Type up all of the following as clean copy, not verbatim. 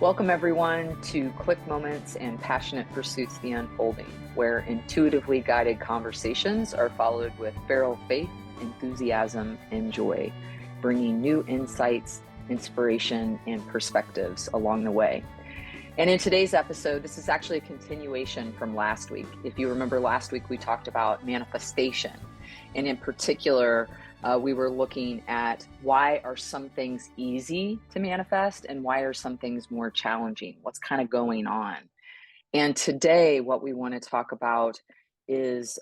Welcome, everyone, to Click Moments and Passionate Pursuits The Unfolding, where intuitively guided conversations are followed with feral faith, enthusiasm, and joy, bringing new insights, inspiration, and perspectives along the way. And in today's episode, this is actually a continuation from last week. If you remember, last week we talked about manifestation, and in particular, we were looking at why are some things easy to manifest and why are some things more challenging? What's kind of going on? And today, what we want to talk about is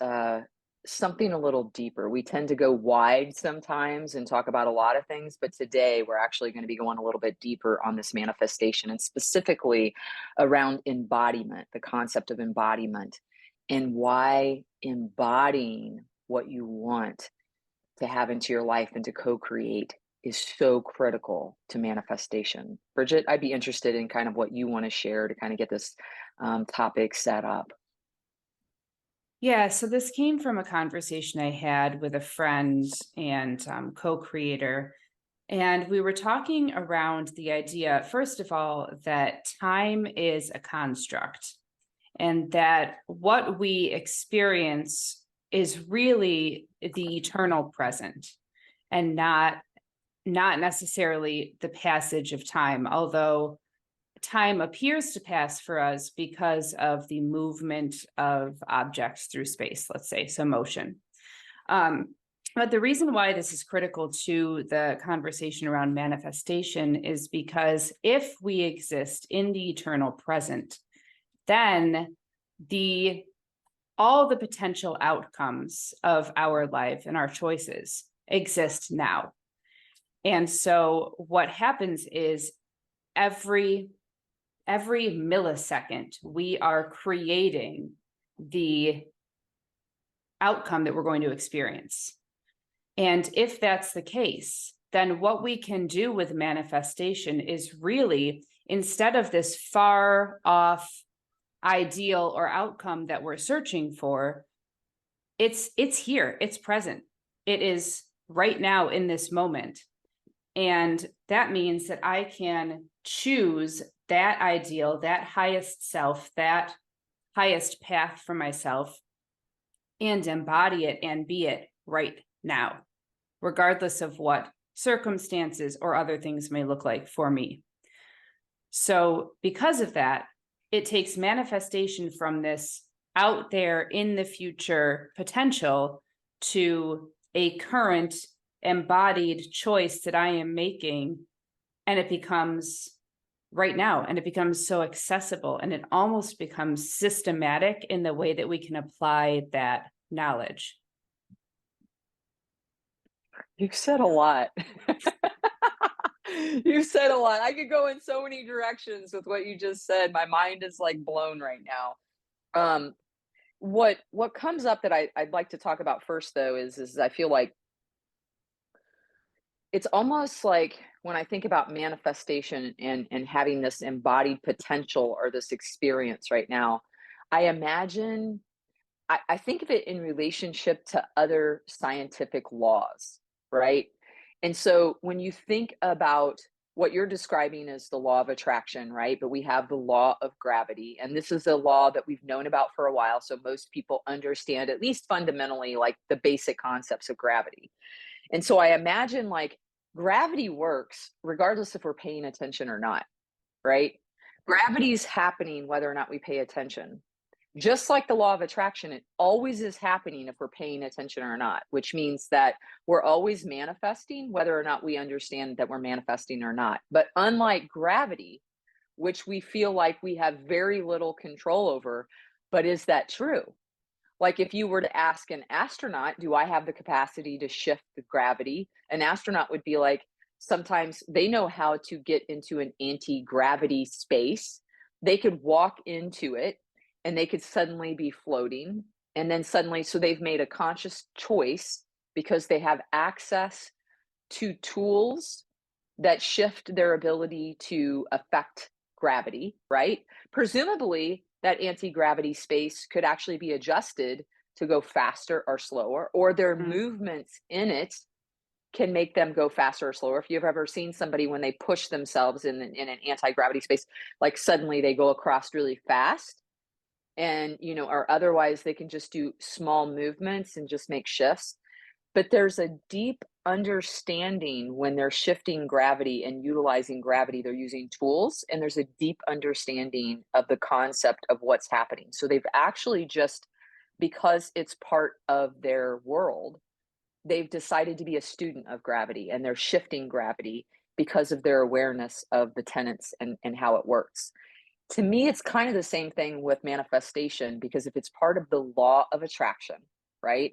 something a little deeper. We tend to go wide sometimes and talk about a lot of things, but today we're actually going to be going a little bit deeper on this manifestation and specifically around embodiment, the concept of embodiment, and why embodying what you want to have into your life and to co-create is so critical to manifestation. Bridget, I'd be interested in kind of what you want to share to kind of get this topic set up. Yeah, so this came from a conversation I had with a friend and co-creator. And we were talking around the idea, first of all, that time is a construct and that what we experience is really the eternal present and not necessarily the passage of time, although time appears to pass for us because of the movement of objects through space, let's say, so motion. But the reason why this is critical to the conversation around manifestation is because if we exist in the eternal present, then all the potential outcomes of our life and our choices exist now. And so what happens is every millisecond, we are creating the outcome that we're going to experience. And if that's the case, then what we can do with manifestation is really, instead of this far off ideal or outcome that we're searching for, it's here, it's present. It is right now in this moment. And that means that I can choose that ideal, that highest self, that highest path for myself, and embody it and be it right now, regardless of what circumstances or other things may look like for me. So because of that, it takes manifestation from this out there in the future potential to a current embodied choice that I am making, and it becomes right now, and it becomes so accessible, and it almost becomes systematic in the way that we can apply that knowledge. You've said a lot. You've said a lot. I could go in so many directions with what you just said. My mind is like blown right now. Um, what comes up that I'd like to talk about first, though, is I feel like it's almost like when I think about manifestation and having this embodied potential or this experience right now, I imagine I think of it in relationship to other scientific laws, right? And so when you think about what you're describing as the law of attraction, right? But we have the law of gravity, and this is a law that we've known about for a while. So most people understand, at least fundamentally, like the basic concepts of gravity. And so I imagine like gravity works regardless if we're paying attention or not, right? Gravity's happening whether or not we pay attention. Just like the law of attraction, it always is happening if we're paying attention or not, which means that we're always manifesting whether or not we understand that we're manifesting or not. But unlike gravity, which we feel like we have very little control over, but is that true? Like if you were to ask an astronaut, do I have the capacity to shift the gravity? An astronaut would be like, sometimes they know how to get into an anti-gravity space. They could walk into it and they could suddenly be floating. And then suddenly, so they've made a conscious choice because they have access to tools that shift their ability to affect gravity, right? Presumably, that anti-gravity space could actually be adjusted to go faster or slower, or their Mm. movements in it can make them go faster or slower. If you've ever seen somebody when they push themselves in an anti-gravity space, like suddenly they go across really fast, and or otherwise they can just do small movements and just make shifts. But there's a deep understanding when they're shifting gravity and utilizing gravity, they're using tools, and there's a deep understanding of the concept of what's happening. So they've actually just, because it's part of their world, they've decided to be a student of gravity, and they're shifting gravity because of their awareness of the tenets and how it works. To me, it's kind of the same thing with manifestation, because if it's part of the law of attraction, right?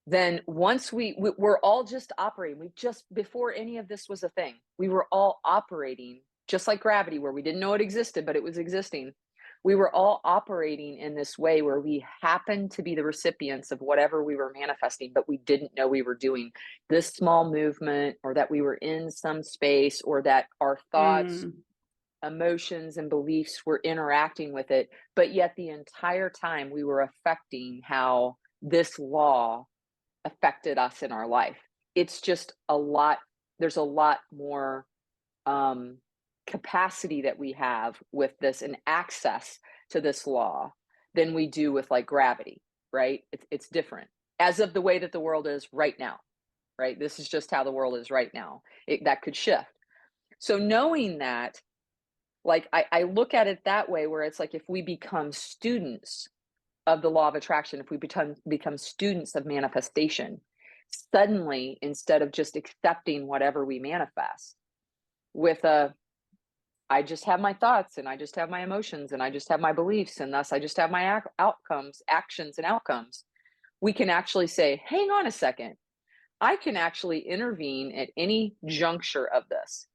Then once we're all just operating, we've just, before any of this was a thing, we were all operating just like gravity, where we didn't know it existed, but it was existing. We were all operating in this way where we happened to be the recipients of whatever we were manifesting, but we didn't know we were doing this small movement, or that we were in some space, or that our thoughts, Mm, emotions, and beliefs were interacting with it. But yet the entire time we were affecting how this law affected us in our life. It's just a lot, there's a lot more um, capacity that we have with this, and access to this law, than we do with like gravity, right? It's different as of the way that the world is right now, right? This is just how the world is right now. That could shift. So knowing that, like I look at it that way, where it's like if we become students of the law of attraction, if we become students of manifestation, suddenly, instead of just accepting whatever we manifest with a, I just have my thoughts, and I just have my emotions, and I just have my beliefs, and thus I just have my outcomes, actions, and outcomes, we can actually say, hang on a second, I can actually intervene at any juncture of this.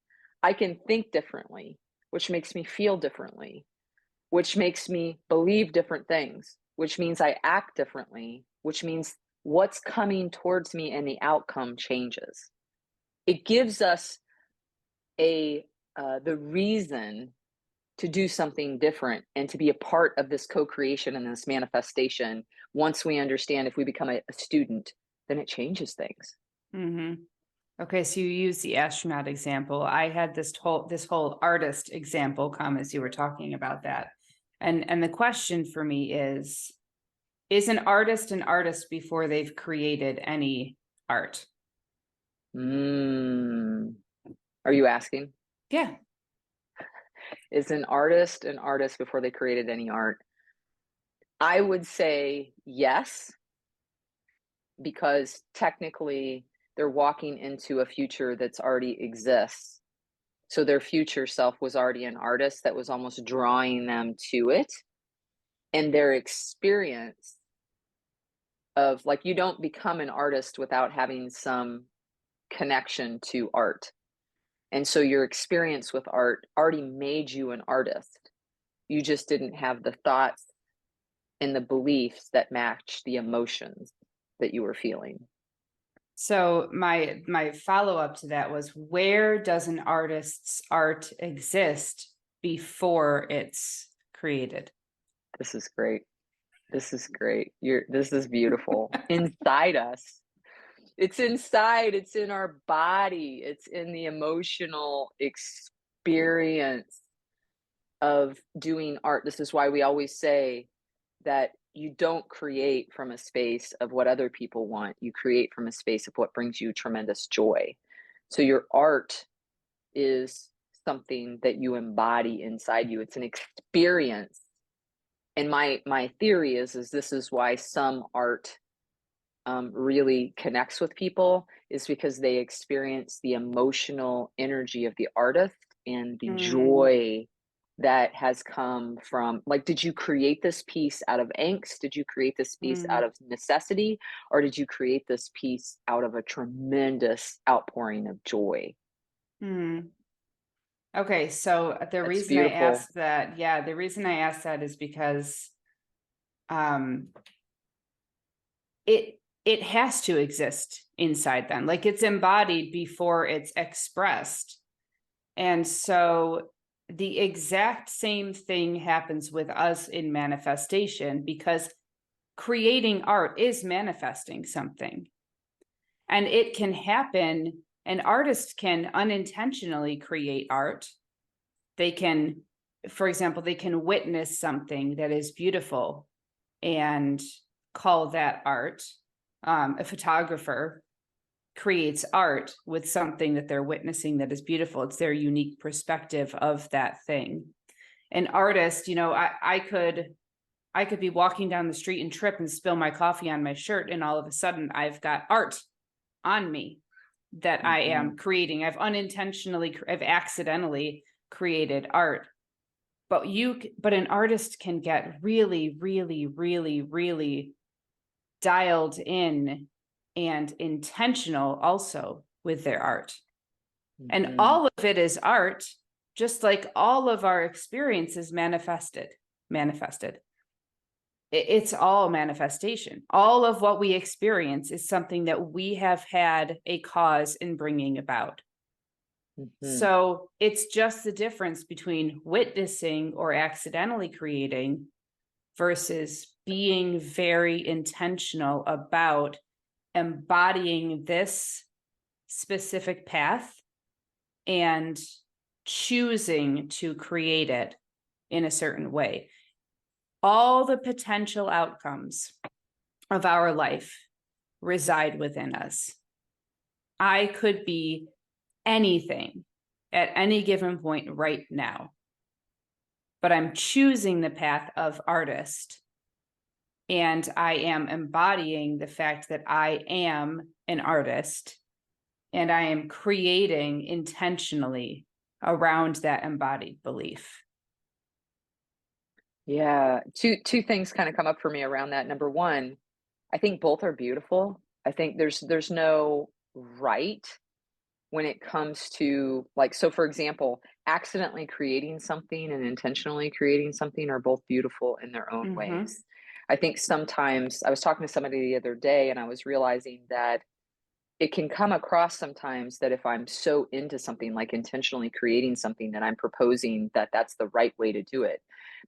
I can think differently, which makes me feel differently, which makes me believe different things, which means I act differently, which means what's coming towards me and the outcome changes. It gives us a the reason to do something different and to be a part of this co-creation and this manifestation. Once we understand, if we become a student, then it changes things. hmm Okay, so you use the astronaut example. I had this whole artist example come as you were talking about that. And the question for me is an artist before they've created any art? Mm. Are you asking? Yeah. Is an artist before they created any art? I would say yes, because technically they're walking into a future that's already exists. So their future self was already an artist that was almost drawing them to it. And their experience of, like, you don't become an artist without having some connection to art. And so your experience with art already made you an artist. You just didn't have the thoughts and the beliefs that match the emotions that you were feeling. So my follow-up to that was, where does an artist's art exist before it's created? This is great. This is great. This is beautiful. Inside us. It's inside, it's in our body, it's in the emotional experience of doing art. This is why we always say that you don't create from a space of what other people want. You create from a space of what brings you tremendous joy. So your art is something that you embody inside you. It's an experience. And my theory is this is why some art really connects with people, is because they experience the emotional energy of the artist and the Mm, joy that has come from, like, did you create this piece out of angst? Did you create this piece out mm, of necessity? Or did you create this piece out of a tremendous outpouring of joy? mm. Okay, so the That's reason I beautiful. asked that, yeah, the reason I asked that is because um it has to exist inside them. Like, it's embodied before it's expressed. And so the exact same thing happens with us in manifestation, because creating art is manifesting something. And it can happen. An artist can unintentionally create art. They can, for example, they can witness something that is beautiful and call that art. A photographer creates art with something that they're witnessing that is beautiful. It's their unique perspective of that thing. An artist, I could be walking down the street and trip and spill my coffee on my shirt, and all of a sudden I've got art on me that I am creating. I've accidentally created art. But an artist can get really, really, really, really dialed in and intentional also with their art. And Mhm. all of it is art, just like all of our experiences manifested. It's all manifestation. All of what we experience is something that we have had a cause in bringing about. Mhm. So it's just the difference between witnessing or accidentally creating versus being very intentional about embodying this specific path and choosing to create it in a certain way. All the potential outcomes of our life reside within us. I could be anything at any given point right now, but I'm choosing the path of artist, and I am embodying the fact that I am an artist, and I am creating intentionally around that embodied belief. Yeah, two things kind of come up for me around that. Number one, I think both are beautiful. I think there's no right when it comes to, like, so for example, accidentally creating something and intentionally creating something are both beautiful in their own Mm-hmm. ways. I think sometimes I was talking to somebody the other day and I was realizing that it can come across sometimes that if I'm so into something, like intentionally creating something, that I'm proposing that that's the right way to do it.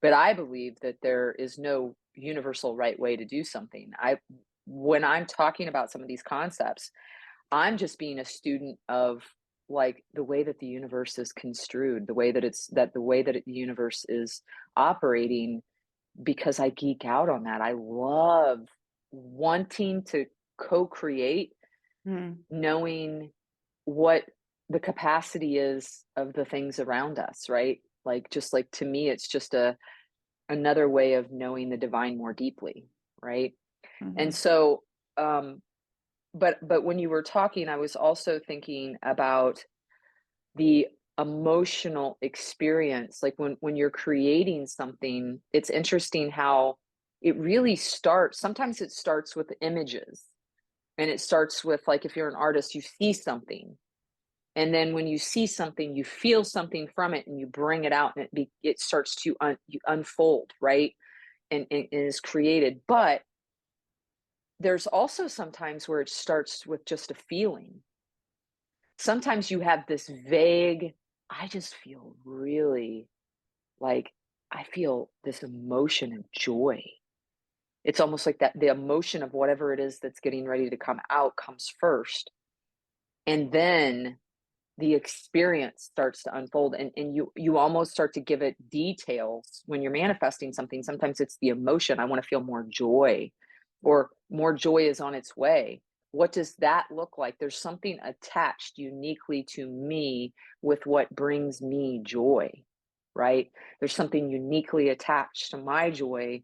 But I believe that there is no universal right way to do something. When I'm talking about some of these concepts, I'm just being a student of, like, the way that the universe is construed, the way that the universe is operating, because I geek out on that. I love wanting to co-create, Mm-hmm. knowing what the capacity is of the things around us, right? Like, just like, to me, it's just another way of knowing the divine more deeply, right? And so, um, but when you were talking, I was also thinking about the emotional experience. Like, when you're creating something, it's interesting how it really starts. Sometimes it starts with images, and it starts with, like, if you're an artist, you see something, and then when you see something, you feel something from it, and you bring it out, and it starts to unfold, right? And is created. But there's also sometimes where it starts with just a feeling. Sometimes you have this vague, I just feel really, like, I feel this emotion of joy. It's almost like that the emotion of whatever it is that's getting ready to come out comes first, and then the experience starts to unfold, and you almost start to give it details. When you're manifesting something, sometimes it's the emotion, I want to feel more joy, or more joy is on its way. What does that look like? There's something attached uniquely to me with what brings me joy, right? There's something uniquely attached to my joy,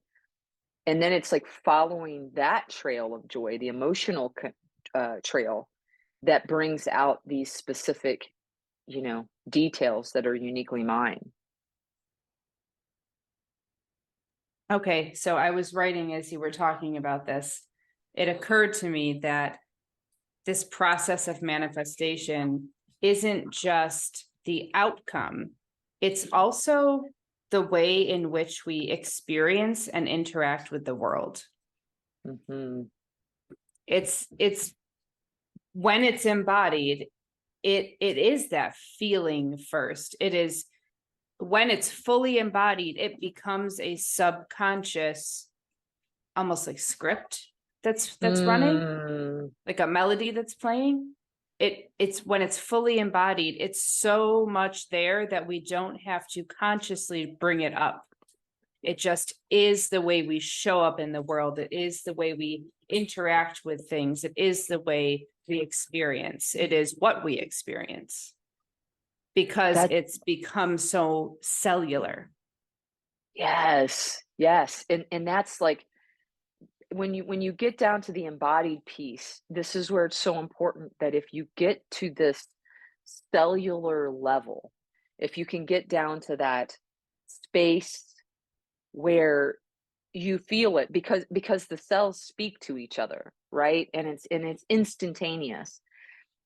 and then it's like following that trail of joy, the emotional trail, that brings out these specific, details that are uniquely mine. Okay, so I was writing as you were talking about this. It occurred to me that this process of manifestation isn't just the outcome, it's also the way in which we experience and interact with the world. Mhm. It's when it's embodied, it is that feeling first. It is when it's fully embodied, it becomes a subconscious, almost like script that's running, Mm, like a melody that's playing. It's when it's fully embodied, it's so much there that we don't have to consciously bring it up. It just is the way we show up in the world. It is the way we interact with things. It is the way we experience. It is what we experience because that it's become so cellular. yes, yes. And that's like when you get down to the embodied piece, this is where it's so important that if you get to this cellular level, if you can get down to that space where you feel it because the cells speak to each other, right? And it's instantaneous.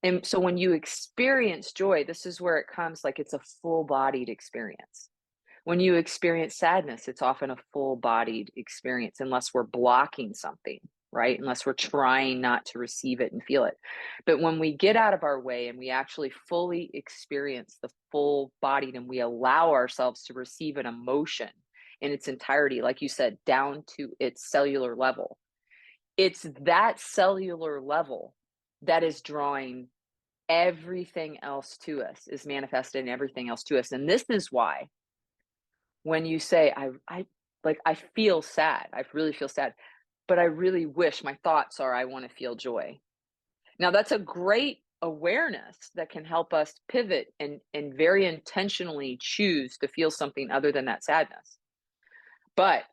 And so when you experience joy, this is where it comes like it's a full-bodied experience. When you experience sadness, it's often a full-bodied experience unless we're blocking something, right? Unless we're trying not to receive it and feel it. But when we get out of our way and we actually fully experience the full-bodied and we allow ourselves to receive an emotion in its entirety, like you said, down to its cellular level, it's that cellular level that is drawing everything else to us, is manifesting everything else to us. And this is why when you say, I like, I feel sad, I really feel sad, but I really wish my thoughts are, I want to feel joy. Now, that's a great awareness that can help us pivot and very intentionally choose to feel something other than that sadness. But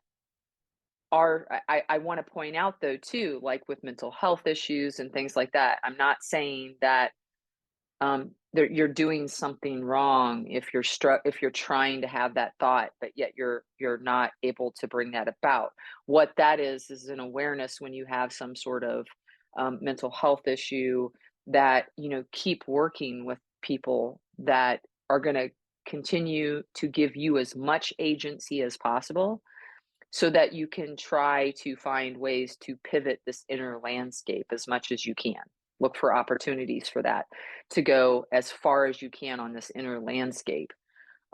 I want to point out though too, like with mental health issues and things like that, I'm not saying that you're doing something wrong if you're trying to have that thought, but yet you're not able to bring that about. What that is an awareness when you have some sort of mental health issue that keep working with people that are going to continue to give you as much agency as possible so that you can try to find ways to pivot this inner landscape as much as you can. Look for opportunities for that to go as far as you can on this inner landscape.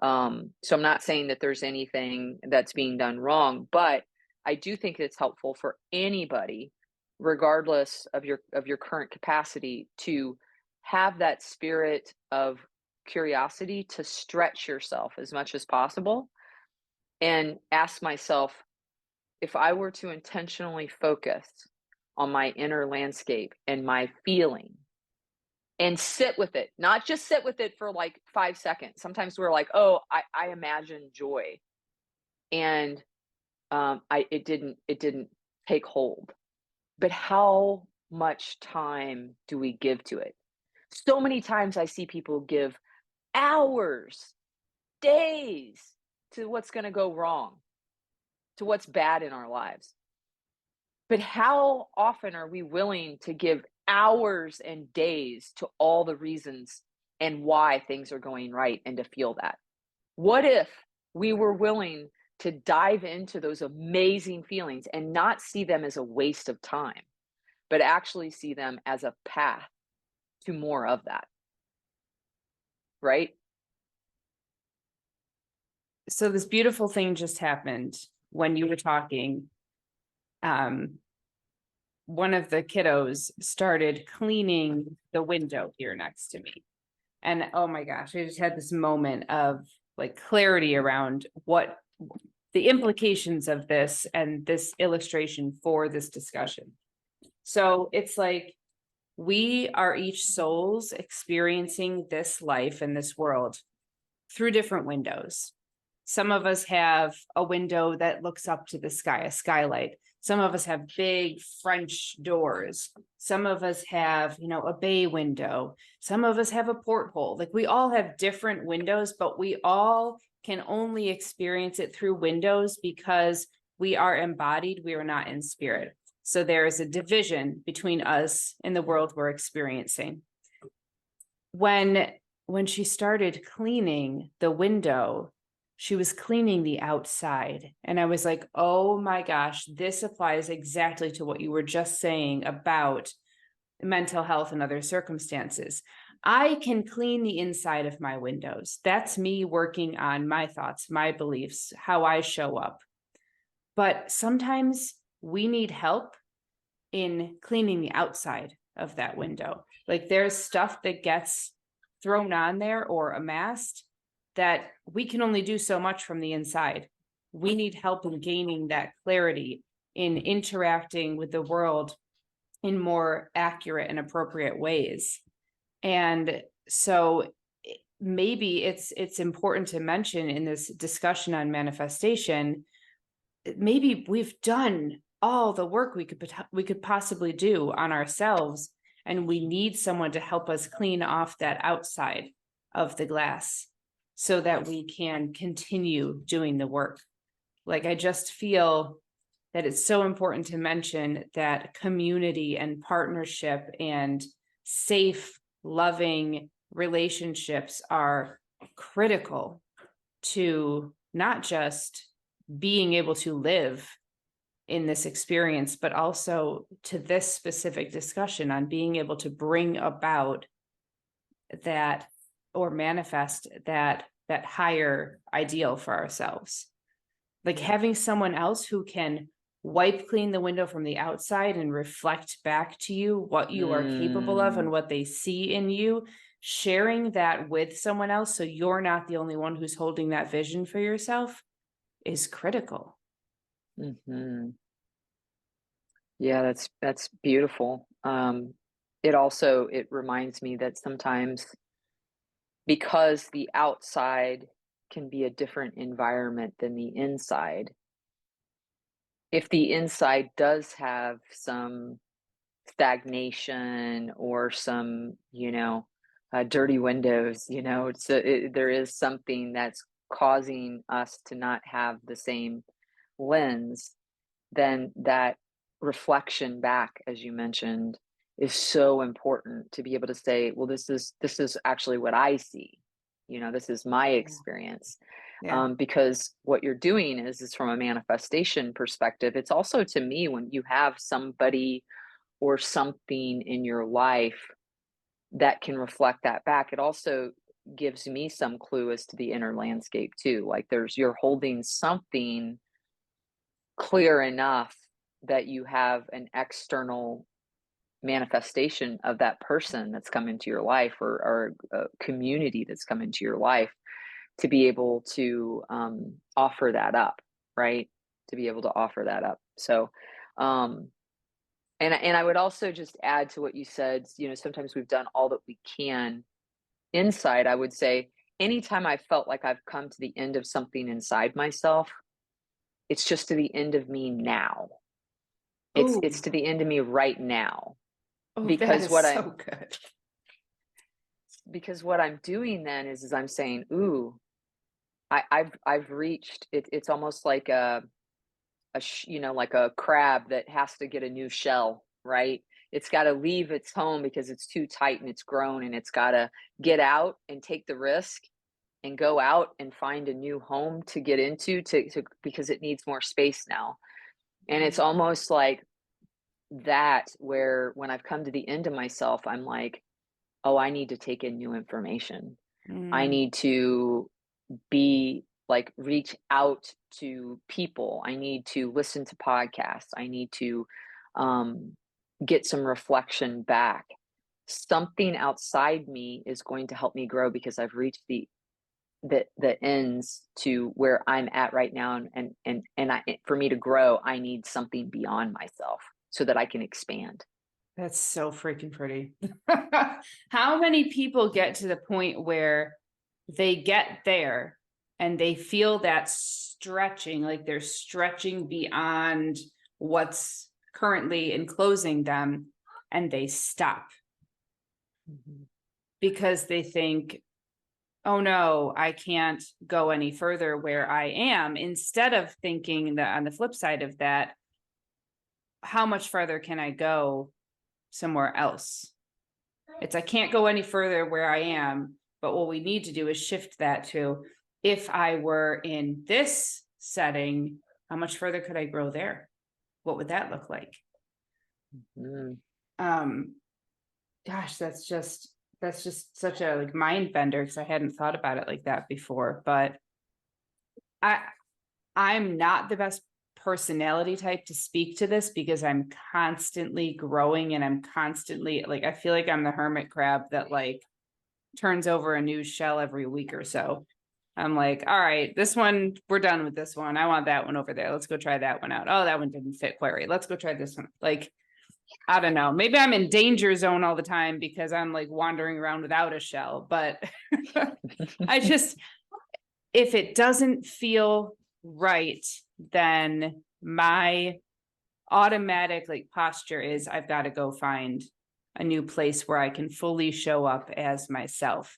So I'm not saying that there's anything that's being done wrong, but I do think it's helpful for anybody, regardless of your current capacity, to have that spirit of curiosity to stretch yourself as much as possible and ask myself, if I were to intentionally focus on my inner landscape and my feeling and sit with it, not just sit with it for like 5 seconds. Sometimes we're like, oh, I imagine joy. And it didn't take hold. But how much time do we give to it? So many times I see people give hours, days to what's going to go wrong, to what's bad in our lives. But how often are we willing to give hours and days to all the reasons and why things are going right and to feel that? What if we were willing to dive into those amazing feelings and not see them as a waste of time, but actually see them as a path to more of that, right? So this beautiful thing just happened when you were talking. Um, one of the kiddos started cleaning the window here next to me. And oh my gosh, I just had this moment of like clarity around what the implications of this and this illustration for this discussion. So it's like we are each souls experiencing this life and this world through different windows. Some of us have a window that looks up to the sky, a skylight. Some of us have big French doors. Some of us have, a bay window. Some of us have a porthole. Like we all have different windows, but we all can only experience it through windows because we are embodied. We are not in spirit. So there is a division between us and the world we're experiencing. When she started cleaning the window, she was cleaning the outside. And I was like, oh my gosh, this applies exactly to what you were just saying about mental health and other circumstances. I can clean the inside of my windows. That's me working on my thoughts, my beliefs, how I show up. But sometimes we need help in cleaning the outside of that window. Like there's stuff that gets thrown on there or amassed that we can only do so much from the inside. We need help in gaining that clarity, in interacting with the world in more accurate and appropriate ways. And so maybe it's important to mention in this discussion on manifestation, maybe we've done all the work we could possibly do on ourselves, and we need someone to help us clean off that outside of the glass so that we can continue doing the work. Like, I just feel that it's so important to mention that community and partnership and safe, loving relationships are critical to not just being able to live in this experience, but also to this specific discussion on being able to bring about that or manifest that higher ideal for ourselves. Like having someone else who can wipe clean the window from the outside and reflect back to you what you are capable of and what they see in you, sharing that with someone else so you're not the only one who's holding that vision for yourself is critical. Mm-hmm. Yeah, that's beautiful. It reminds me that sometimes because the outside can be a different environment than the inside, if the inside does have some stagnation or some, dirty windows, there is something that's causing us to not have the same lens, then that reflection back, as you mentioned, is so important to be able to say, well, this is actually what I see. This is my experience. Yeah. Because what you're doing is from a manifestation perspective. It's also, to me, when you have somebody or something in your life that can reflect that back, it also gives me some clue as to the inner landscape too. Like you're holding something clear enough that you have an external manifestation of that person that's come into your life, or a community that's come into your life, to be able to offer that up, right? To be able to offer that up. So, and I would also just add to what you said, sometimes we've done all that we can inside. I would say anytime I felt like I've come to the end of something inside myself, it's just to the end of me now. It's Oh, to the end of me right now. that Because is so good. what I'm doing then is I'm saying, ooh, I've reached it. It's almost like like a crab that has to get a new shell, right? It's got to leave its home because it's too tight and it's grown, and it's got to get out and take the risk and go out and find a new home to get into, because it needs more space now. And it's almost like that, where when I've come to the end of myself, I'm like, oh, I need to take in new information. I Mm. need to be like, reach out to people. I need to listen to podcasts. I need to um, get some reflection back. Something outside me is going to help me grow because I've reached the ends to where I'm at right now, for me to grow, I need something beyond myself so that I can expand. That's so freaking pretty. How many people get to the point where they get there and they feel that stretching, like they're stretching beyond what's currently enclosing them, and they stop Mhm. because they think, oh no, I can't go any further where I am, instead of thinking that on the flip side of that, how much further can I go somewhere else? It's I can't go any further where I am, but what we need to do is shift that to, if I were in this setting, how much further could I grow there? What would that look like? Mm. Um, gosh, that's just such a like mind bender, because I hadn't thought about it like that before. But I I'm not the best personality type to speak to this because I'm constantly growing and I'm constantly like, I feel like I'm the hermit crab that like turns over a new shell every week or so. I'm like, all right, this one, we're done with this one. I want that one over there. Let's go try that one out. Oh, that one didn't fit quite right. Let's go try this one. Like, I don't know. Maybe I'm in danger zone all the time because I'm like wandering around without a shell, but I just, if it doesn't feel right, then my automatic like posture is I've got to go find a new place where I can fully show up as myself.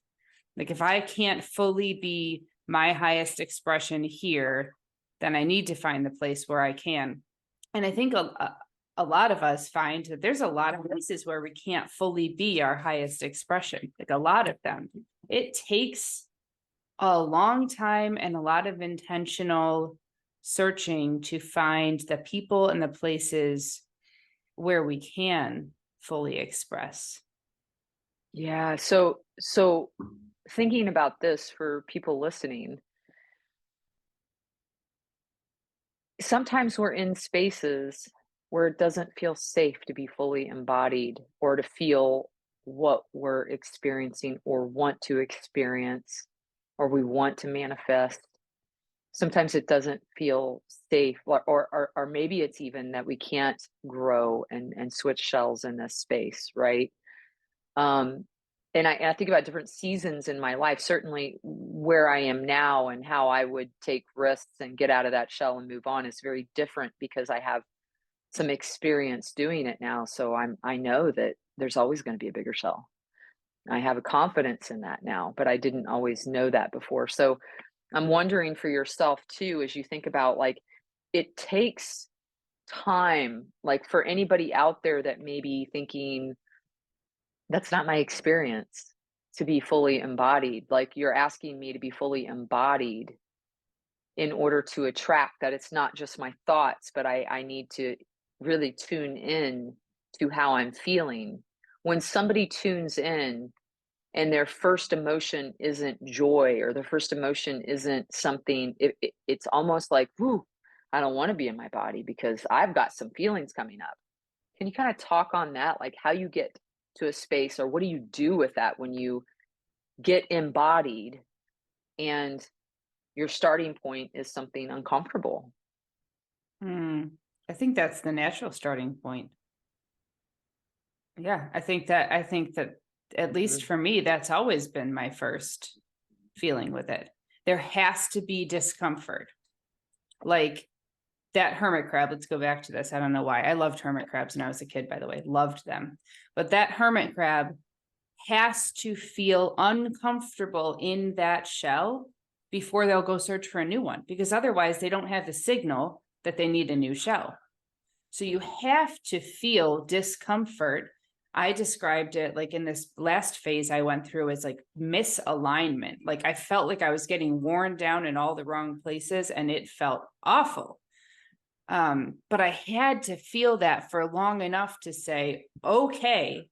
Like if I can't fully be my highest expression here, then I need to find the place where I can. And I think a lot of us find that there's a lot of places where we can't fully be our highest expression, like a lot of them. It takes a long time and a lot of intentional searching to find the people and the places where we can fully express. Yeah. So thinking about this for people listening, sometimes we're in spaces where it doesn't feel safe to be fully embodied or to feel what we're experiencing or want to experience or we want to manifest. Sometimes it doesn't feel safe, or maybe it's even that we can't grow and switch shells in this space, right? Um, and I think about different seasons in my life, certainly where I am now and how I would take risks and get out of that shell and move on is very different because I have some experience doing it now. So I know that there's always going to be a bigger shell. I have a confidence in that now, but I didn't always know that before. So I'm wondering for yourself too, as you think about like it takes time, like for anybody out there that may be thinking, that's not my experience to be fully embodied. Like you're asking me to be fully embodied in order to attract that it's not just my thoughts, but I need to really tune in to how I'm feeling. When somebody tunes in and their first emotion isn't joy or their first emotion isn't something, it's almost like, whoo, I don't want to be in my body because I've got some feelings coming up. Can you kind of talk on that? Like how you get to a space or what do you do with that when you get embodied and your starting point is something uncomfortable? I think that's the natural starting point. Yeah, I think that at least Mhm. for me, that's always been my first feeling with it. There has to be discomfort. Like that hermit crab, let's go back to this. I don't know why. I loved hermit crabs when I was a kid, by the way, loved them. But that hermit crab has to feel uncomfortable in that shell before they'll go search for a new one, because otherwise they don't have the signal that they need a new shell. So you have to feel discomfort. I described it like in this last phase I went through as like misalignment. Like I felt like I was getting worn down in all the wrong places and it felt awful. But I had to feel that for long enough to say, okay,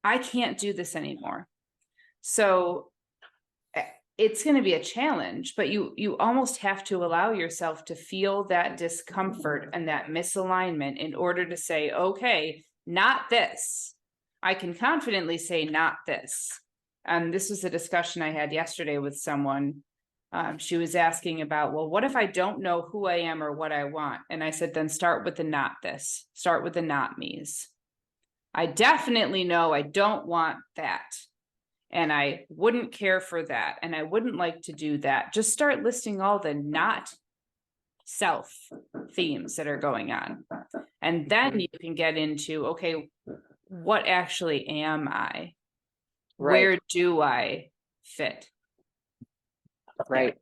I can't do this anymore. So it's going to be a challenge, but you almost have to allow yourself to feel that discomfort and that misalignment in order to say, okay, not this. I can confidently say not this. And this was a discussion I had yesterday with someone. She was asking about, well, what if I don't know who I am or what I want? And I said, then start with the not this, start with the not me's. I definitely know I don't want that. And I wouldn't care for that. And I wouldn't like to do that. Just start listing all the not self themes that are going on. And then Mhm. you can get into, okay, what actually am I? Right, Where do I fit? Yeah. right.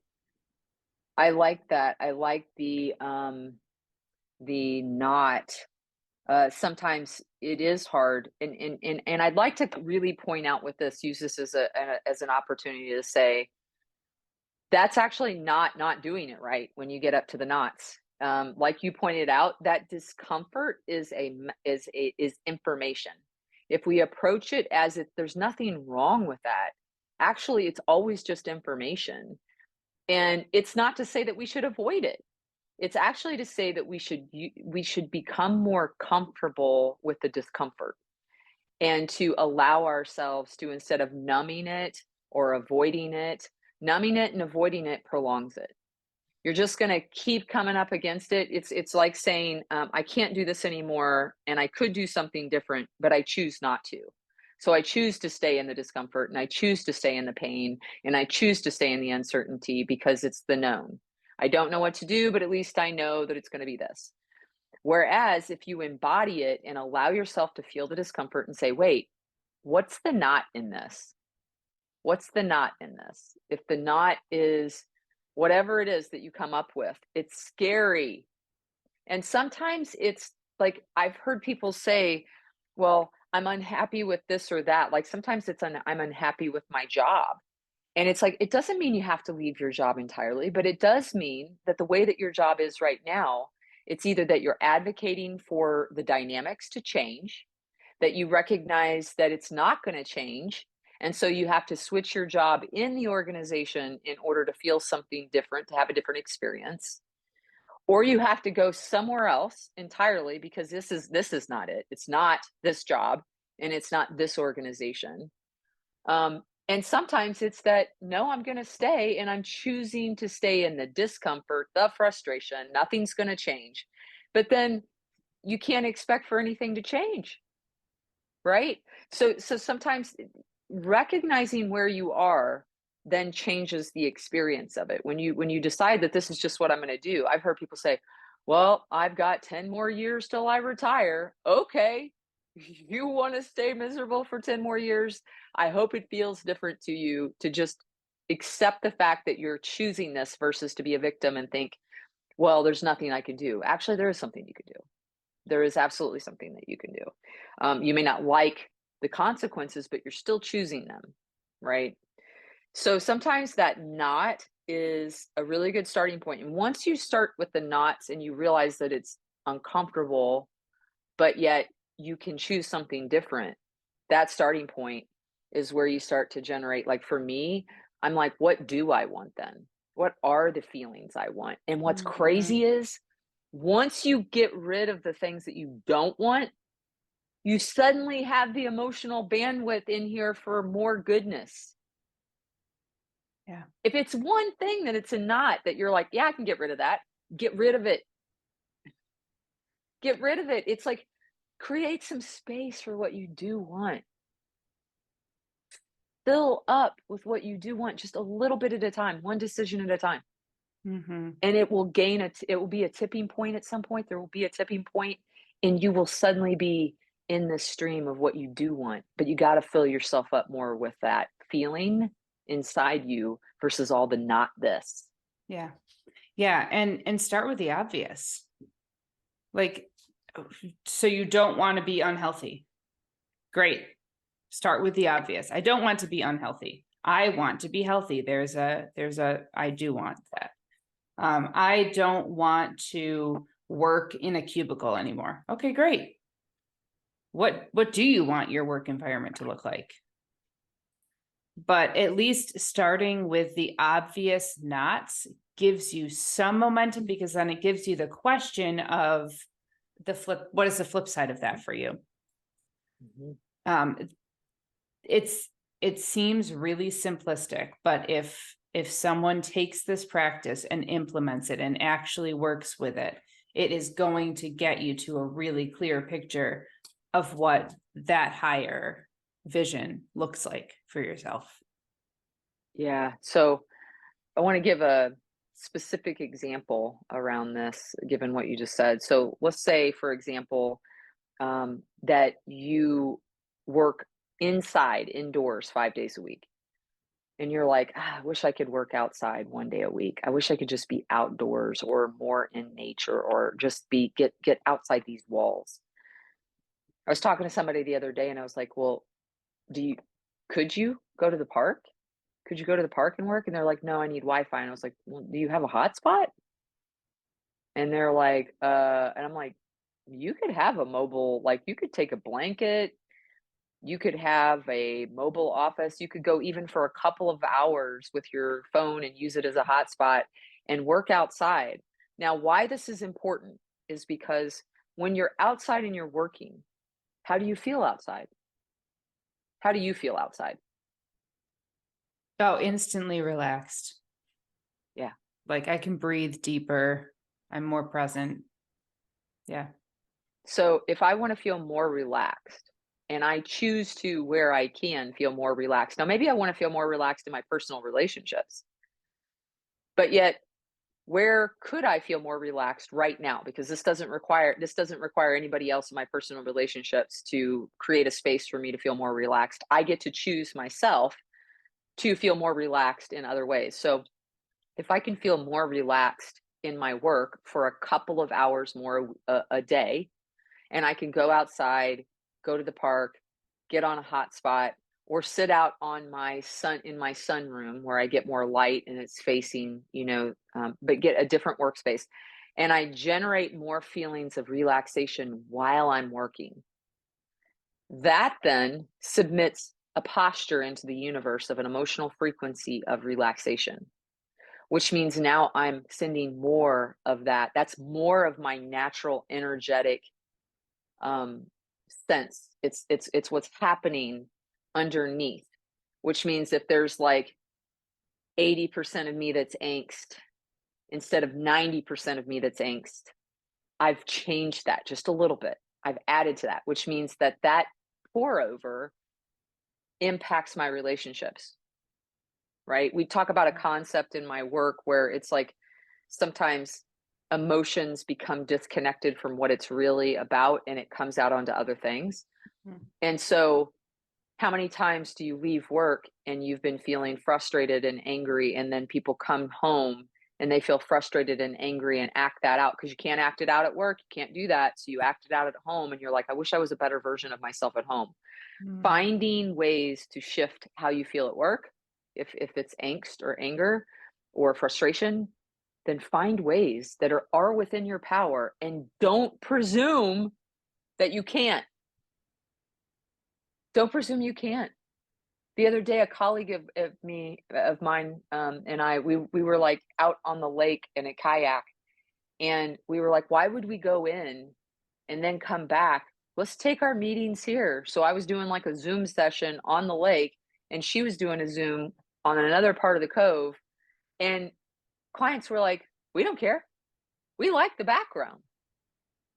I like that. I like the not. Sometimes it is hard, and I'd like to really point out with this, use this as as an opportunity to say that's actually not doing it right when you get up to the knots. Like you pointed out, that discomfort is information. If we approach it as if there's nothing wrong with that, actually, it's always just information. And it's not to say that we should avoid it. It's actually to say that we should become more comfortable with the discomfort and to allow ourselves to, instead of numbing it or avoiding it, numbing it and avoiding it prolongs it. You're just going to keep coming up against it. It's like saying, I can't do this anymore, and I could do something different, but I choose not to. So I choose to stay in the discomfort, and I choose to stay in the pain, and I choose to stay in the uncertainty because it's the known. I don't know what to do, but at least I know that it's going to be this. Whereas if you embody it and allow yourself to feel the discomfort and say, wait, what's the not in this? What's the not in this? If the not is whatever it is that you come up with, it's scary. And sometimes it's like I've heard people say, well, I'm unhappy with this or that. Like sometimes I'm unhappy with my job. And it's like, it doesn't mean you have to leave your job entirely, but it does mean that the way that your job is right now, it's either that you're advocating for the dynamics to change, that you recognize that it's not going to change. And so you have to switch your job in the organization in order to feel something different, to have a different experience. Or you have to go somewhere else entirely because this is not it. It's not this job and it's not this organization. And sometimes it's that, no, I'm going to stay and I'm choosing to stay in the discomfort, the frustration, nothing's going to change. But then you can't expect for anything to change, right? So sometimes recognizing where you are then changes the experience of it. When you decide that this is just what I'm going to do. I've heard people say, "Well, I've got 10 more years till I retire." Okay. You want to stay miserable for 10 more years? I hope it feels different to you to just accept the fact that you're choosing this versus to be a victim and think, "Well, there's nothing I can do." Actually, there is something you can do. There is absolutely something that you can do. You may not like the consequences, but you're still choosing them, right? So sometimes that knot is a really good starting point. And once you start with the knots and you realize that it's uncomfortable, but yet you can choose something different, that starting point is where you start to generate. Like for me, I'm like, what do I want then? What are the feelings I want? And what's Mhm. crazy is once you get rid of the things that you don't want, you suddenly have the emotional bandwidth in here for more goodness. Yeah. If it's one thing that it's a knot that you're like, yeah, I can get rid of that. Get rid of it. Get rid of it. It's like create some space for what you do want. Fill up with what you do want just a little bit at a time, one decision at a time. Mhm. And it will be a tipping point at some point. There will be a tipping point and you will suddenly be in this stream of what you do want. But you got to fill yourself up more with that feeling inside you versus all the not this. Yeah. Yeah, and start with the obvious. Like, so you don't want to be unhealthy. Great. Start with the obvious. I don't want to be unhealthy. I want to be healthy. I do want that. I don't want to work in a cubicle anymore. Okay, great. What do you want your work environment to look like? But at least starting with the obvious knots gives you some momentum because then it gives you the question of the flip. What is the flip side of that for you? Mhm. Um, it's it seems really simplistic, but if someone takes this practice and implements it and actually works with it, it is going to get you to a really clear picture of what that higher vision looks like for yourself. Yeah. So I want to give a specific example around this, given what you just said. So let's say, for example, that you work indoors 5 days a week. And you're like, I wish I could work outside 1 day a week. I wish I could just be outdoors or more in nature or just get outside these walls. I was talking to somebody the other day and I was like, well, do you could you go to the park? Could you go to the park and work? And they're like, no, I need Wi-Fi. And I was like, well, do you have a hotspot? And they're like, and I'm like, you could have a mobile, like you could take a blanket, you could have a mobile office, you could go even for a couple of hours with your phone and use it as a hotspot and work outside. Now, why this is important is because when you're outside and you're working, how do you feel outside? How do you feel outside? Oh, instantly relaxed. Yeah. Like I can breathe deeper. I'm more present. Yeah. So if I want to feel more relaxed and I choose to where I can feel more relaxed. Now, maybe I want to feel more relaxed in my personal relationships, but yet where could I feel more relaxed right now? Because this doesn't require anybody else in my personal relationships to create a space for me to feel more relaxed. I get to choose myself to feel more relaxed in other ways. So if I can feel more relaxed in my work for a couple of hours more a day, and I can go outside, go to the park, get on a hot spot, or sit out on my sunroom where I get more light and it's facing, but get a different workspace. And I generate more feelings of relaxation while I'm working. That then submits a posture into the universe of an emotional frequency of relaxation, which means now I'm sending more of that. That's more of my natural energetic um, sense. It's what's happening underneath, which means if there's like 80% of me that's angst instead of 90% of me that's angst, I've changed that just a little bit. I've added to that, which means that pour over impacts my relationships, right? We talk about a concept in my work where it's like sometimes emotions become disconnected from what it's really about and it comes out onto other things. Mhm. And so, how many times do you leave work and you've been feeling frustrated and angry, and then people come home and they feel frustrated and angry and act that out because you can't act it out at work? You can't do that. So, you act it out at home and you're like, I wish I was a better version of myself at home. Mm. Finding ways to shift how you feel at work, if it's angst or anger or frustration, then find ways that are within your power and don't presume that you can't. Don't presume you can't. The other day, a colleague of mine, and we were like out on the lake in a kayak, and we were like, why would we go in and then come back? Let's take our meetings here. So I was doing like a Zoom session on the lake, and she was doing a Zoom on another part of the cove. And clients were like, we don't care. We like the background.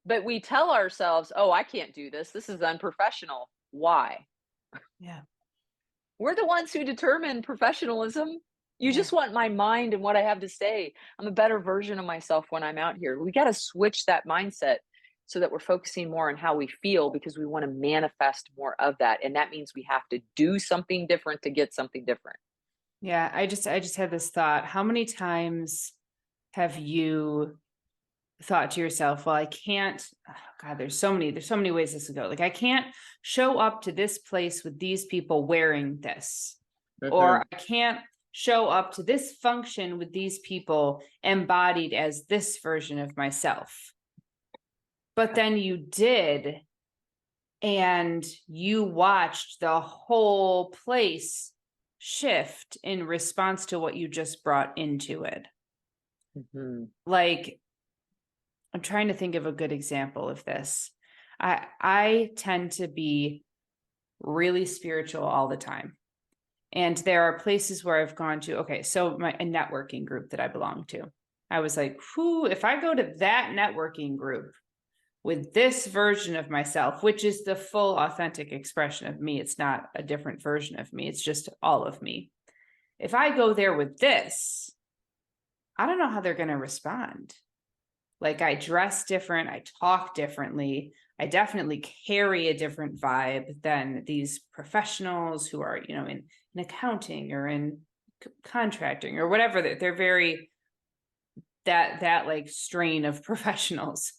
But we tell ourselves, oh, I can't do this. This is unprofessional. Why? Yeah. We're the ones who determine professionalism. You Yeah. just want my mind and what I have to say. I'm a better version of myself when I'm out here. We got to switch that mindset so that we're focusing more on how we feel because we want to manifest more of that. And that means we have to do something different to get something different. Yeah. I just had this thought. How many times have you thought to yourself, well, I can't, oh God, there's so many ways this could go. Like, I can't show up to this place with these people wearing this, or Mhm. I can't show up to this function with these people embodied as this version of myself. But then you did, and you watched the whole place shift in response to what you just brought into it. Mhm. Like, I'm trying to think of a good example of this. I tend to be really spiritual all the time. And there are places where I've gone to, okay, so a networking group that I belong to. I was like, whoo, if I go to that networking group with this version of myself, which is the full authentic expression of me, it's not a different version of me, it's just all of me. If I go there with this, I don't know how they're going to respond. Like, I dress different, I talk differently. I definitely carry a different vibe than these professionals who are, in accounting or in contracting or whatever. They're very that like strain of professionals.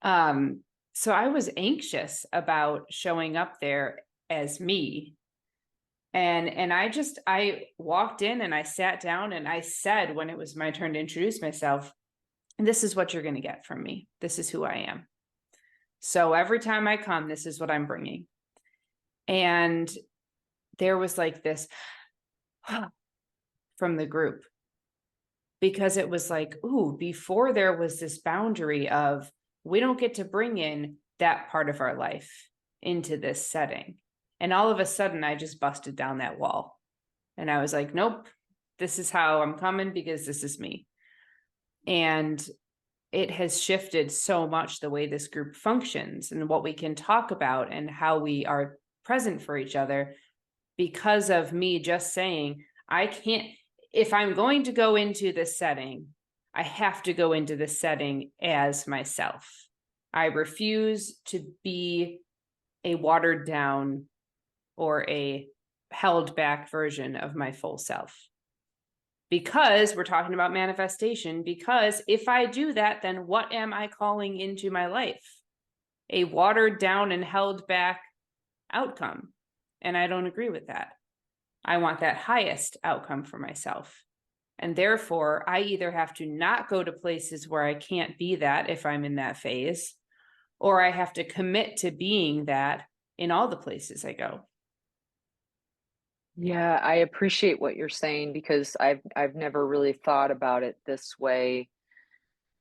So I was anxious about showing up there as me. And I walked in and I sat down and I said, when it was my turn to introduce myself, this is what you're going to get from me. This is who I am. So every time I come, this is what I'm bringing. And there was like this from the group. because it was like, ooh, before there was this boundary of we don't get to bring in that part of our life into this setting. And all of a sudden, I just busted down that wall. And I was like, nope, this is how I'm coming because this is me. And it has shifted so much the way this group functions and what we can talk about and how we are present for each other because of me just saying, I can't, if I'm going to go into this setting, I have to go into this setting as myself. I refuse to be a watered down or a held back version of my full self. Because we're talking about manifestation, because if I do that, then what am I calling into my life? A watered down and held back outcome. And I don't agree with that. I want that highest outcome for myself. And therefore, I either have to not go to places where I can't be that if I'm in that phase, or I have to commit to being that in all the places I go. Yeah, I appreciate what you're saying because I've never really thought about it this way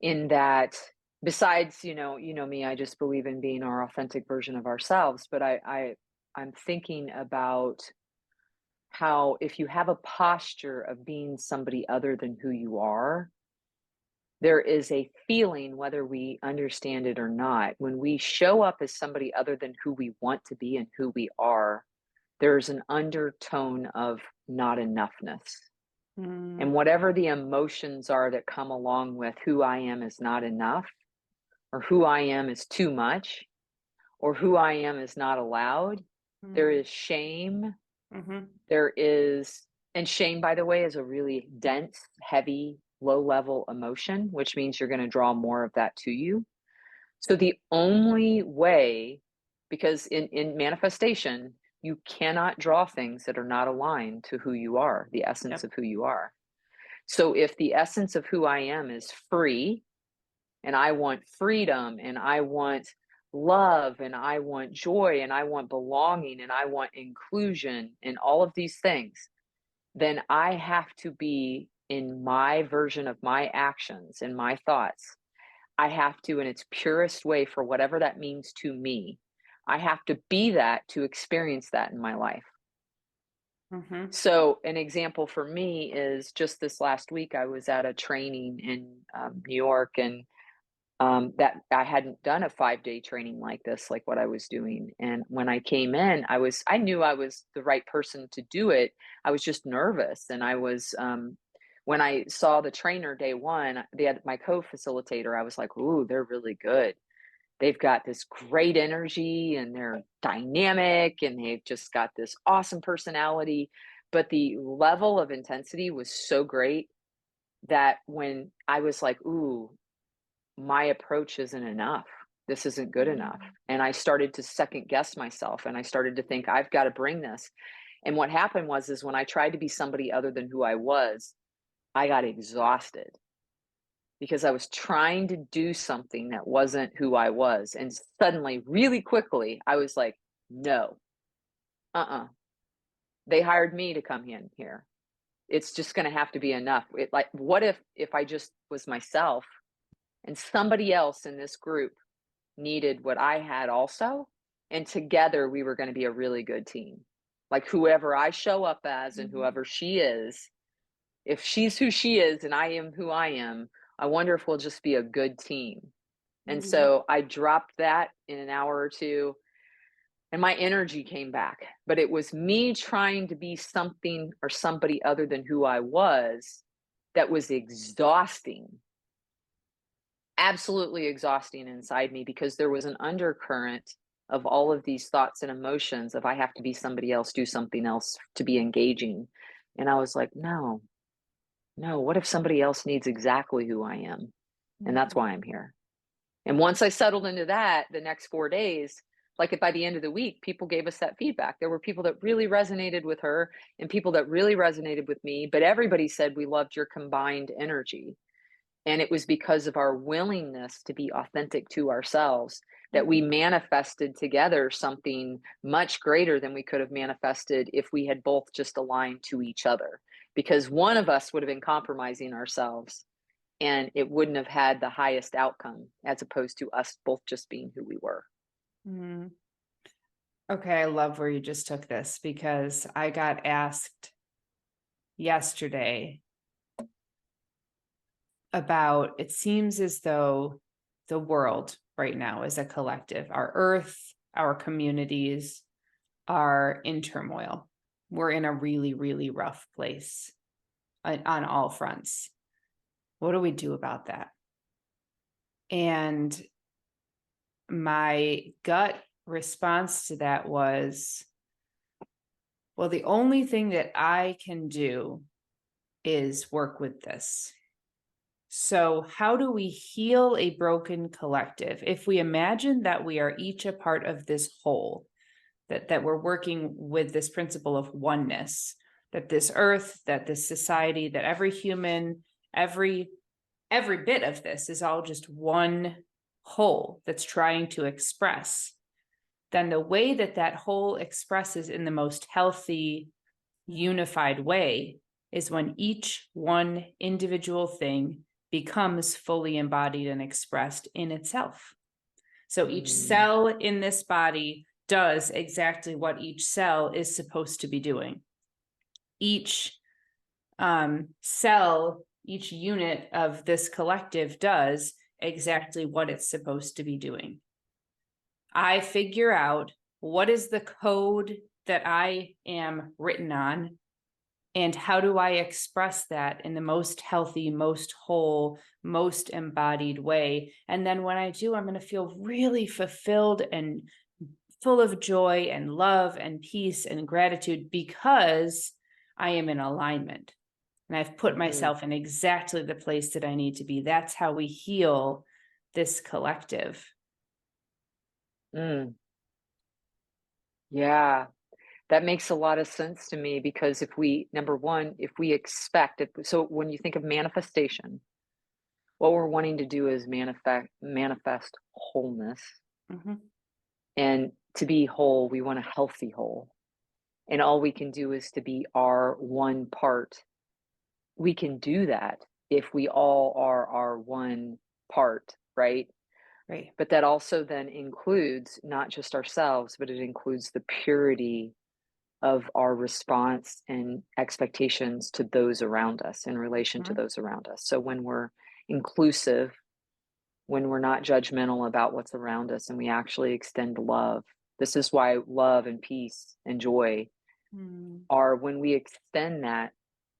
in that besides, you know me, I just believe in being our authentic version of ourselves, but I'm thinking about how if you have a posture of being somebody other than who you are, there is a feeling, whether we understand it or not, when we show up as somebody other than who we want to be and who we are, there's an undertone of not enoughness. Mm, And whatever the emotions are that come along with who I am is not enough, or who I am is too much, or who I am is not allowed, there mm, is shame. mhm, There is, and shame, by the way, is a really dense, heavy, low level emotion, which means you're going to draw more of that to you. So the only way, because in manifestation, you cannot draw things that are not aligned to who you are, the essence yep. of who you are. So if the essence of who I am is free, and I want freedom, and I want love, and I want joy, and I want belonging, and I want inclusion, and all of these things, then I have to be in my version of my actions and my thoughts. I have to, in its purest way, for whatever that means to me, I have to be that to experience that in my life. Mhm, So, an example for me is just this last week, I was at a training in New York, and that I hadn't done a 5-day training like this, like what I was doing. And when I came in, I knew I was the right person to do it. I was just nervous. And when I saw the trainer day one, they had my co-facilitator, I was like, ooh, they're really good. They've got this great energy and they're dynamic and they've just got this awesome personality. But the level of intensity was so great that when I was like, ooh, my approach isn't enough. This isn't good enough. mm, And I started to second guess myself and I started to think I've got to bring this. And what happened was is when I tried to be somebody other than who I was, I got exhausted because I was trying to do something that wasn't who I was. And suddenly, really quickly, I was like, no, uh-uh. They hired me to come in here. It's just going to have to be enough. Like, what if I just was myself and somebody else in this group needed what I had also, and together we were going to be a really good team. Like whoever I show up as and mhm, whoever she is, if she's who she is and I am who I am, I wonder if we'll just be a good team. And mhm, so I dropped that in an hour or two and my energy came back. But it was me trying to be something or somebody other than who I was that was exhausting, absolutely exhausting inside me because there was an undercurrent of all of these thoughts and emotions of I have to be somebody else, do something else to be engaging. And I was like, no, no, what if somebody else needs exactly who I am? And that's why mhm, I'm here. And once I settled into that, the next 4 days, like by the end of the week, people gave us that feedback. There were people that really resonated with her and people that really resonated with me, but everybody said we loved your combined energy. And it was because of our willingness to be authentic to ourselves that we mhm, manifested together something much greater than we could have manifested if we had both just aligned to each other. because one of us would have been compromising ourselves and it wouldn't have had the highest outcome as opposed to us both just being who we were. Mm. Okay, I love where you just took this, because I got asked yesterday about, it seems as though the world right now is a collective. Our earth, our communities are in turmoil. We're in a really, really rough place on all fronts. What do we do about that? And my gut response to that was, well, the only thing that I can do is work with this. So, how do we heal a broken collective? If we imagine that we are each a part of this whole, that we're working with this principle of oneness, that this earth, that this society, that every human, every bit of this is all just one whole that's trying to express, then the way that that whole expresses in the most healthy, unified way is when each one individual thing becomes fully embodied and expressed in itself. So each cell in this body does exactly what each cell is supposed to be doing. Each cell, each unit of this collective does exactly what it's supposed to be doing. I figure out what is the code that I am written on, and how do I express that in the most healthy, most whole, most embodied way. And then when I do, I'm going to feel really fulfilled and full of joy and love and peace and gratitude, because I am in alignment and I've put myself in exactly the place that I need to be. That's how we heal this collective. Mm. Yeah, that makes a lot of sense to me because if we, number one, if we expect it, so when you think of manifestation, what we're wanting to do is manifest wholeness. Mm-hmm. And to be whole, we want a healthy whole. And all we can do is to be our one part. We can do that if we all are our one part, right? Right. But that also then includes not just ourselves, but it includes the purity of our response and expectations to those around us in relation to Mm-hmm. those around us. So when we're inclusive, when we're not judgmental about what's around us and we actually extend love, this is why love and peace and joy are, when we extend that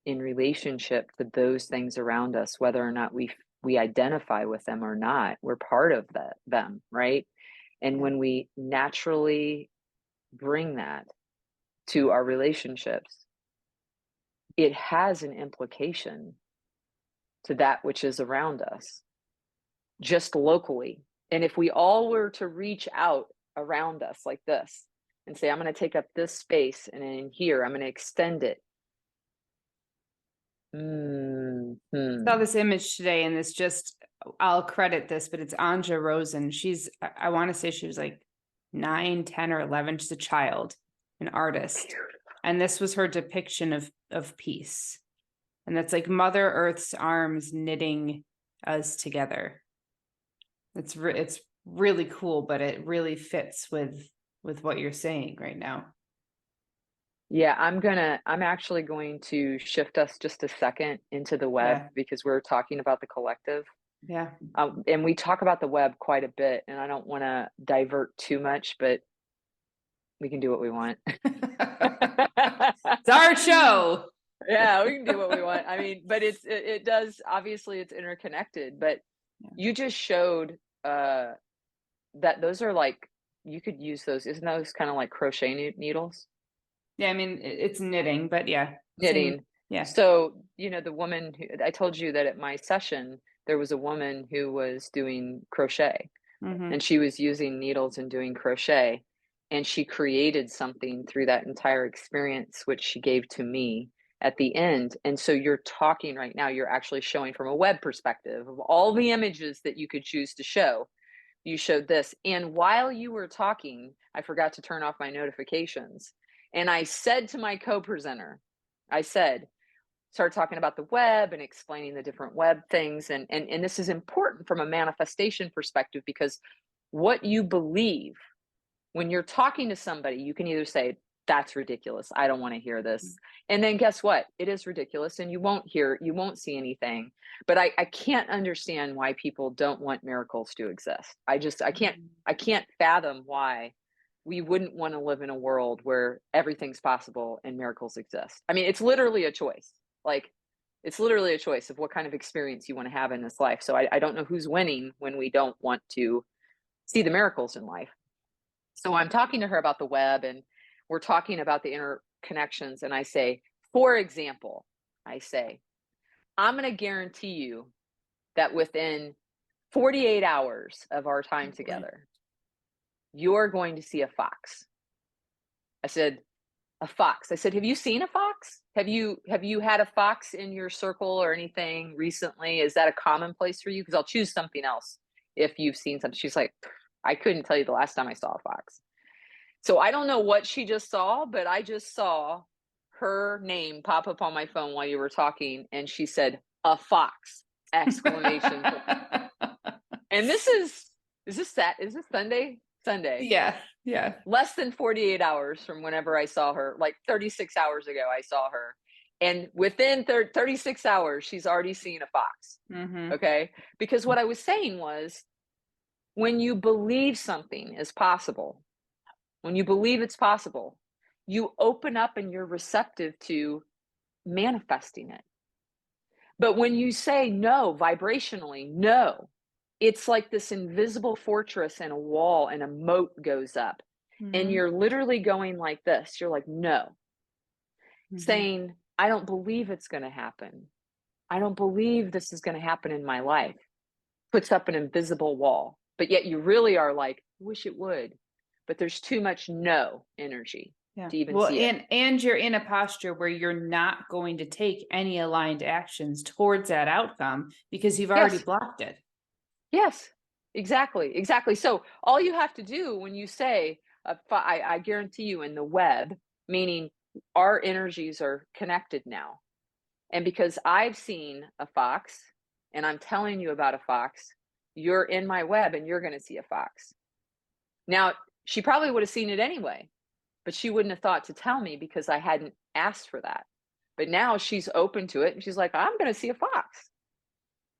in relationship to those things around us, whether or not we identify with them or not, we're part of them, right? And Yeah. when we naturally bring that to our relationships, it has an implication to that which is around us, just locally. And if we all were to reach out around us like this and say, I'm going to take up this space, and in here, I'm going to extend it. Saw Mm-hmm. this image today, and I'll credit this, but it's Anja Rosen. I want to say she was like 9, 10, or 11. She's a child, an artist. And this was her depiction of peace. And that's like Mother Earth's arms knitting us together. It's really cool, but it really fits with what you're saying right now. Yeah, I'm actually going to shift us just a second into the web Yeah. because we're talking about the collective. Yeah. And we talk about the web quite a bit, and I don't want to divert too much, but we can do what we want. It's our show. Yeah, we can do what we want. I mean, but it does, obviously it's interconnected, but Yeah. you just showed that those are like, you could use those, isn't those kind of like crochet needles? Yeah, I mean, it's knitting, but yeah, same. Knitting. Yeah. So, the woman who I told you that at my session, there was a woman who was doing crochet Mm-hmm. and she was using needles and doing crochet. And she created something through that entire experience, which she gave to me at the end. And so you're talking right now, you're actually showing from a web perspective of all the images that you could choose to show. You showed this. And while you were talking, I forgot to turn off my notifications. And I said to my co presenter, I said, started talking about the web and explaining the different web things. And this is important from a manifestation perspective, because what you believe when you're talking to somebody, you can either say, that's ridiculous, I don't want to hear this. And then guess what? It is ridiculous and you won't see anything. But I can't understand why people don't want miracles to exist. I can't fathom why we wouldn't want to live in a world where everything's possible and miracles exist. I mean, it's literally a choice. Like, it's literally a choice of what kind of experience you want to have in this life. So I don't know who's winning when we don't want to see the miracles in life. So I'm talking to her about the web, and we're talking about the interconnections. And I say, for example, I say, I'm going to guarantee you that within 48 hours of our time together, you're going to see a fox. I said, a fox. I said, have you seen a fox? Have you had a fox in your circle or anything recently? Is that a commonplace for you? Because I'll choose something else if you've seen something. She's like, I couldn't tell you the last time I saw a fox. So I don't know what she just saw, but I just saw her name pop up on my phone while you were talking, and she said, a fox! Exclamation point. And is this Sunday? Sunday. Yeah. Yeah. Less than 48 hours from whenever I saw her, like 36 hours ago, I saw her. And within 36 hours, she's already seen a fox. Mm-hmm. Okay. Because what I was saying was, when you believe something is possible, when you believe it's possible, you open up and you're receptive to manifesting it. But when you say no, vibrationally, no, it's like this invisible fortress and a wall and a moat goes up. And Mm-hmm. you're literally going like this. You're like, no, saying, I don't believe it's going to happen. I don't believe this is going to happen in my life. Puts up an invisible wall. But yet you really are like, wish it would. But there's too much no energy Yeah. to even Well, see it. and you're in a posture where you're not going to take any aligned actions towards that outcome because you've already Yes. blocked it. Yes. Exactly. Exactly. So all you have to do when you say, I guarantee you in the web, meaning our energies are connected now. And because I've seen a fox and I'm telling you about a fox, you're in my web and you're going to see a fox. Now, she probably would have seen it anyway, but she wouldn't have thought to tell me because I hadn't asked for that. But now she's open to it and she's like, I'm going to see a fox.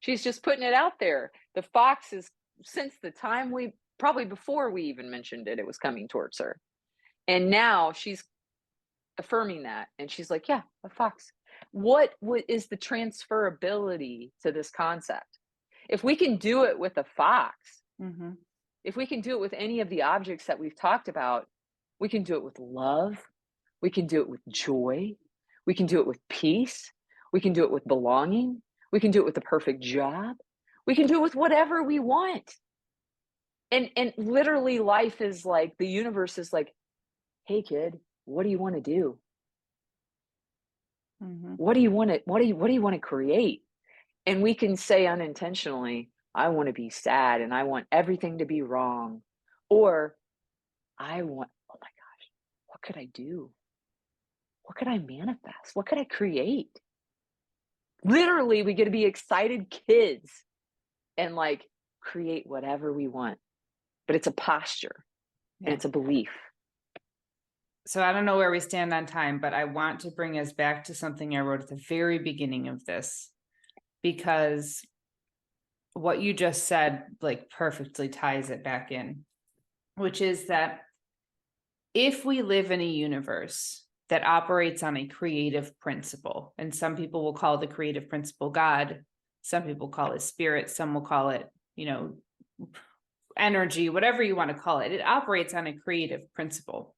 She's just putting it out there. The fox is, since the time probably before we even mentioned it, it was coming towards her. And now she's affirming that. And she's like, yeah, a fox. What is the transferability to this concept? If we can do it with a fox, Mm-hmm. if we can do it with any of the objects that we've talked about, we can do it with love. We can do it with joy. We can do it with peace. We can do it with belonging. We can do it with the perfect job. We can do it with whatever we want. And literally life is like, the universe is like, hey kid, what do you want to do? Mm-hmm. What do you want to create? And we can say unintentionally, I want to be sad and I want everything to be wrong. Or I want, oh my gosh, what could I do? What could I manifest? What could I create? Literally, we get to be excited kids and like create whatever we want. But it's a posture and Yeah. it's a belief. So I don't know where we stand on time, but I want to bring us back to something I wrote at the very beginning of this, because what you just said like perfectly ties it back in, which is that if we live in a universe that operates on a creative principle, and some people will call the creative principle God, some people call it spirit, some will call it, energy, whatever you want to call it, it operates on a creative principle.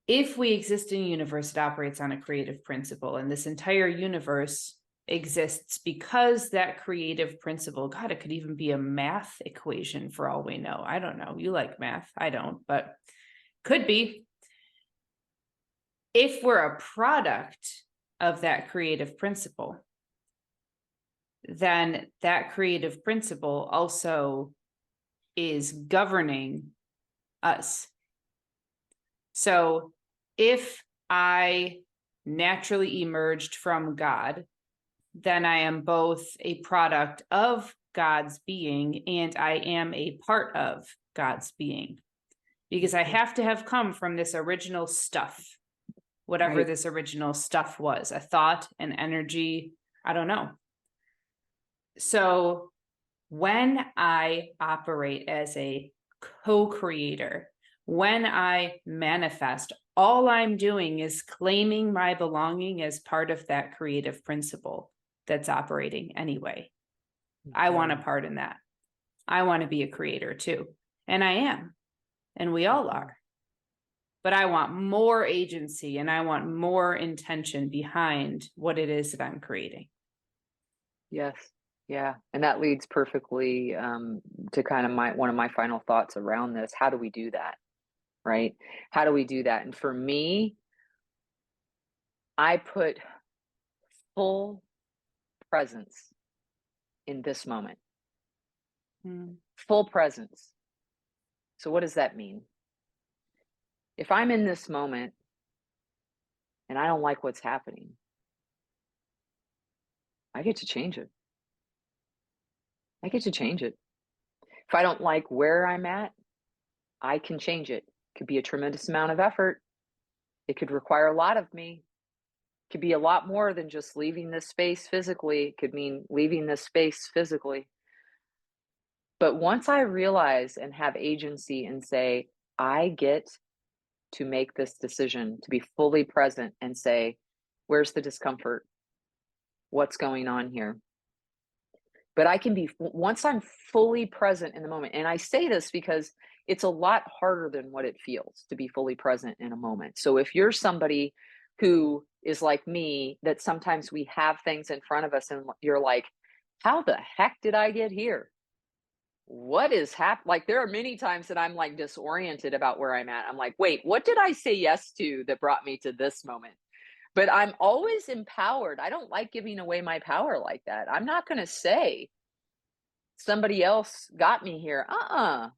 If we exist in a universe that operates on a creative principle, and this entire universe exists because that creative principle, God, it could even be a math equation for all we know. I don't know. You like math. I don't, but could be. If we're a product of that creative principle, then that creative principle also is governing us. So if I naturally emerged from God, then I am both a product of God's being and I am a part of God's being. Because I have to have come from this original stuff, whatever Right. this original stuff was, a thought, an energy, I don't know. So when I operate as a co-creator, when I manifest, all I'm doing is claiming my belonging as part of that creative principle that's operating anyway. I want a part in that. I want to be a creator too. And I am. And we all are. But I want more agency and I want more intention behind what it is that I'm creating. Yes. Yeah. And that leads perfectly to kind of one of my final thoughts around this. How do we do that? Right? How do we do that? And for me, I put full presence in this moment. Mm. Full presence. So what does that mean? If I'm in this moment and I don't like what's happening, I get to change it. I get to change it. If I don't like where I'm at, I can change it. Could be a tremendous amount of effort. It could require a lot of me. It could be a lot more than just leaving this space physically. It could mean leaving this space physically. But once I realize and have agency and say, I get to make this decision, to be fully present and say, where's the discomfort? What's going on here? But I can be, once I'm fully present in the moment, and I say this because it's a lot harder than what it feels to be fully present in a moment. So if you're somebody who is like me, that sometimes we have things in front of us and you're like, how the heck did I get here? What is happening? Like, there are many times that I'm like disoriented about where I'm at. I'm like, wait, what did I say yes to that brought me to this moment? But I'm always empowered. I don't like giving away my power like that. I'm not going to say somebody else got me here. I'm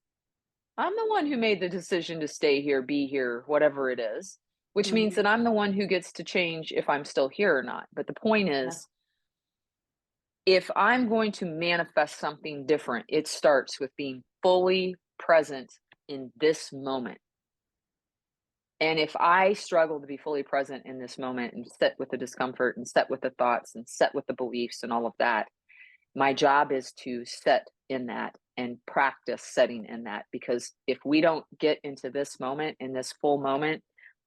the one who made the decision to stay here, be here, whatever it is, which means Mhm. that I'm the one who gets to change if I'm still here or not. But the point Yeah. is, if I'm going to manifest something different, it starts with being fully present in this moment. And if I struggle to be fully present in this moment and sit with the discomfort and sit with the thoughts and sit with the beliefs and all of that, my job is to sit in that and practice sitting in that. Because if we don't get into this moment, in this full moment,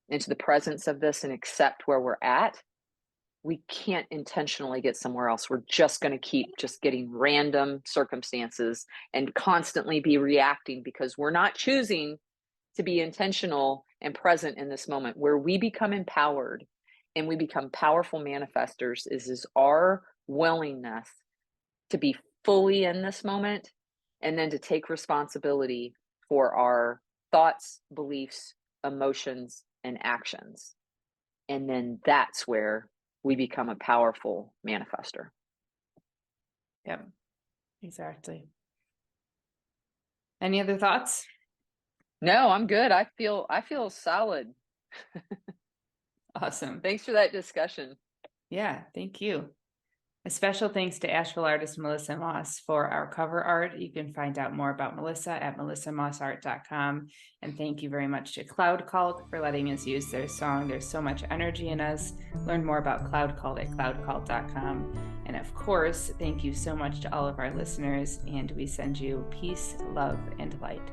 into the presence of this and accept where we're at, we can't intentionally get somewhere else. We're just going to keep just getting random circumstances and constantly be reacting because we're not choosing to be intentional and present in this moment. Where we become empowered and we become powerful manifestors is our willingness to be fully in this moment and then to take responsibility for our thoughts, beliefs, emotions, and actions. And then that's where we become a powerful manifester. Yep, exactly. Any other thoughts? No, I'm good. I feel solid. Awesome. Thanks for that discussion. Yeah, thank you. A special thanks to Asheville artist Melissa Moss for our cover art. You can find out more about Melissa at melissamossart.com. And thank you very much to Cloud Cult for letting us use their song. There's so much energy in us. Learn more about Cloud Cult at cloudcult.com. And of course, thank you so much to all of our listeners. And we send you peace, love, and light.